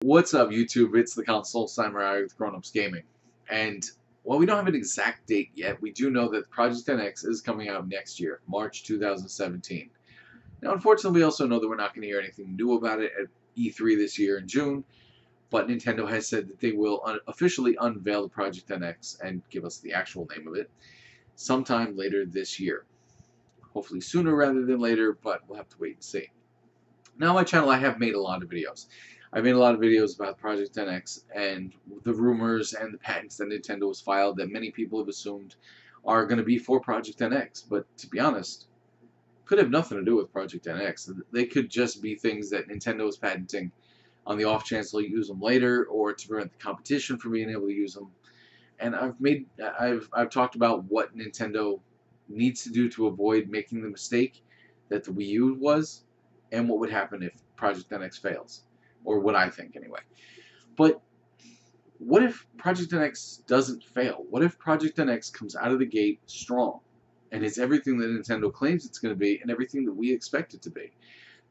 What's up, YouTube? It's the Console Samurai with Grown Ups Gaming. And while we don't have an exact date yet, we do know that Project NX is coming out next year, March 2017. Now, unfortunately, we also know that we're not going to hear anything new about it at E3 this year in June, but Nintendo has said that they will officially unveil the Project NX and give us the actual name of it sometime later this year. Hopefully sooner rather than later, but we'll have to wait and see. Now, on my channel, I have made a lot of videos. I've made a lot of videos about Project NX and the rumors and the patents that Nintendo has filed that many people have assumed are going to be for Project NX. But to be honest, could have nothing to do with Project NX. They could just be things that Nintendo is patenting on the off chance they'll use them later, or to prevent the competition from being able to use them. And I've talked about what Nintendo needs to do to avoid making the mistake that the Wii U was, and what would happen if Project NX fails, or what I think anyway. But what if Project NX doesn't fail? What if Project NX comes out of the gate strong and is everything that Nintendo claims it's going to be and everything that we expect it to be?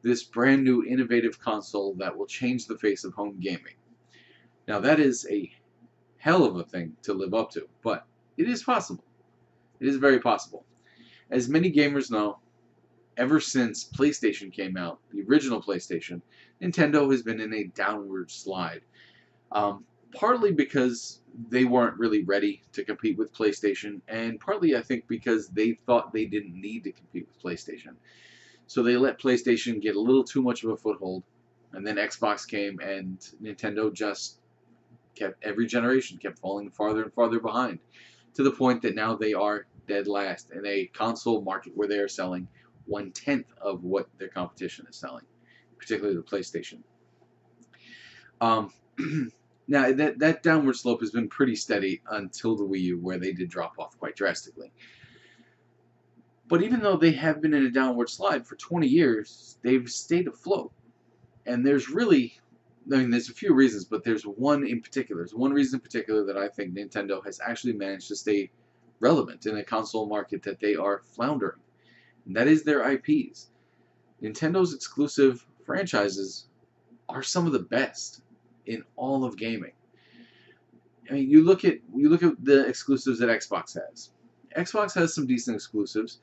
This brand new innovative console that will change the face of home gaming. Now that is a hell of a thing to live up to, but it is possible. It is very possible. As many gamers know, ever since PlayStation came out, the original PlayStation, Nintendo has been in a downward slide. Partly because they weren't really ready to compete with PlayStation, and partly, I think, because they thought they didn't need to compete with PlayStation. So they let PlayStation get a little too much of a foothold, and then Xbox came, and Nintendo just kept, every generation kept falling farther and farther behind, to the point that now they are dead last in a console market where they are selling 1/10 of what their competition is selling, particularly the PlayStation. Now, that downward slope has been pretty steady until the Wii U, where they did drop off quite drastically. But even though they have been in a downward slide for 20 years, they've stayed afloat. And there's really, I mean, there's a few reasons, but there's one in particular. There's one reason in particular that I think Nintendo has actually managed to stay relevant in a console market that they are floundering. And that is their IPs. Nintendo's exclusive franchises are some of the best in all of gaming. I mean, you look at the exclusives that Xbox has. Xbox has some decent exclusives.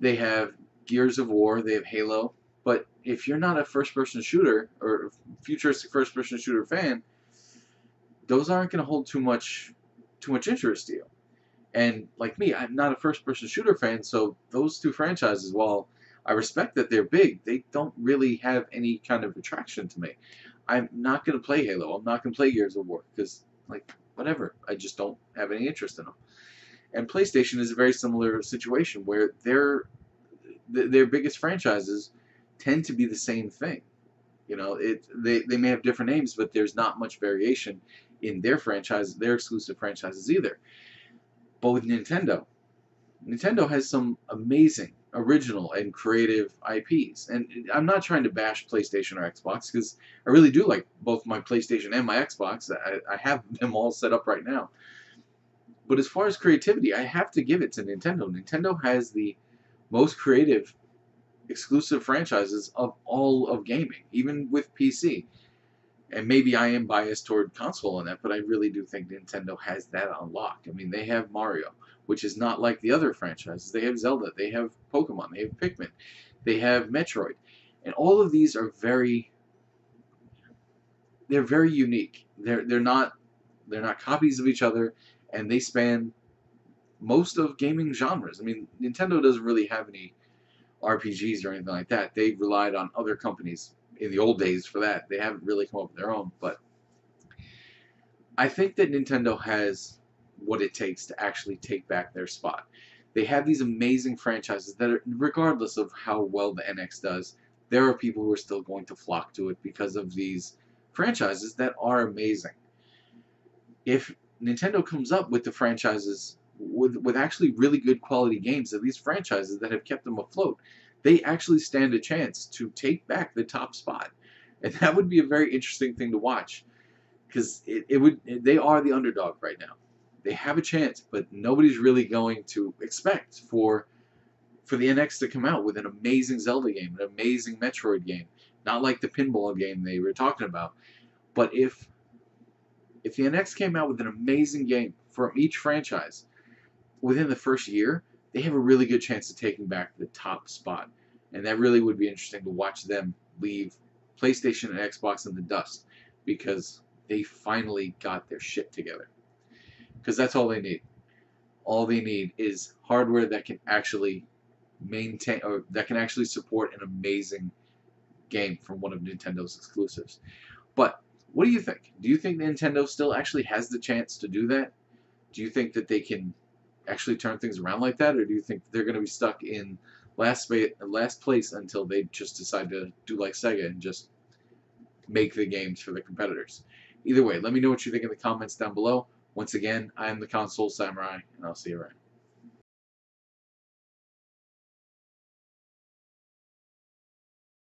They have Gears of War, they have Halo, but if you're not a first-person shooter or futuristic first-person shooter fan, those aren't going to hold too much interest to you. And like me, I'm not a first-person shooter fan, so those two franchises, while I respect that they're big, they don't really have any kind of attraction to me. I'm not going to play Halo. I'm not going to play Gears of War because, like, whatever. I just don't have any interest in them. And PlayStation is a very similar situation where their biggest franchises tend to be the same thing. You know, they may have different names, but there's not much variation in their franchises, their exclusive franchises either. But with Nintendo has some amazing, original, and creative IPs. And I'm not trying to bash PlayStation or Xbox, because I really do like both my PlayStation and my Xbox. I have them all set up right now. But as far as creativity, I have to give it to Nintendo. Nintendo has the most creative exclusive franchises of all of gaming, even with PC. And maybe I am biased toward console on that, but I really do think Nintendo has that on lock. I mean, they have Mario, which is not like the other franchises. They have Zelda, they have Pokemon, they have Pikmin, they have Metroid. And all of these are very unique. They're not copies of each other, and they span most of gaming genres. I mean, Nintendo doesn't really have any RPGs or anything like that. They've relied on other companies in the old days for that. They haven't really come up with their own, but I think that Nintendo has what it takes to actually take back their spot. They have these amazing franchises that are, regardless of how well the NX does, there are people who are still going to flock to it because of these franchises that are amazing. If Nintendo comes up with the franchises with actually really good quality games of these franchises that have kept them afloat, they actually stand a chance to take back the top spot. And that would be a very interesting thing to watch, because they are the underdog right now. They have a chance, but nobody's really going to expect for the NX to come out with an amazing Zelda game, an amazing Metroid game, not like the pinball game they were talking about, But if the NX came out with an amazing game from each franchise within the first year, they have a really good chance of taking back the top spot. And that really would be interesting to watch them leave PlayStation and Xbox in the dust because they finally got their shit together. Because that's all they need. All they need is hardware that can actually maintain or that can actually support an amazing game from one of Nintendo's exclusives. But what do you think? Do you think Nintendo still actually has the chance to do that? Do you think that they can actually turn things around like that, or do you think they're going to be stuck in last place until they just decide to do like Sega and just make the games for the competitors? Either way, let me know what you think in the comments down below. Once again, I am the Console Samurai, and I'll see you around.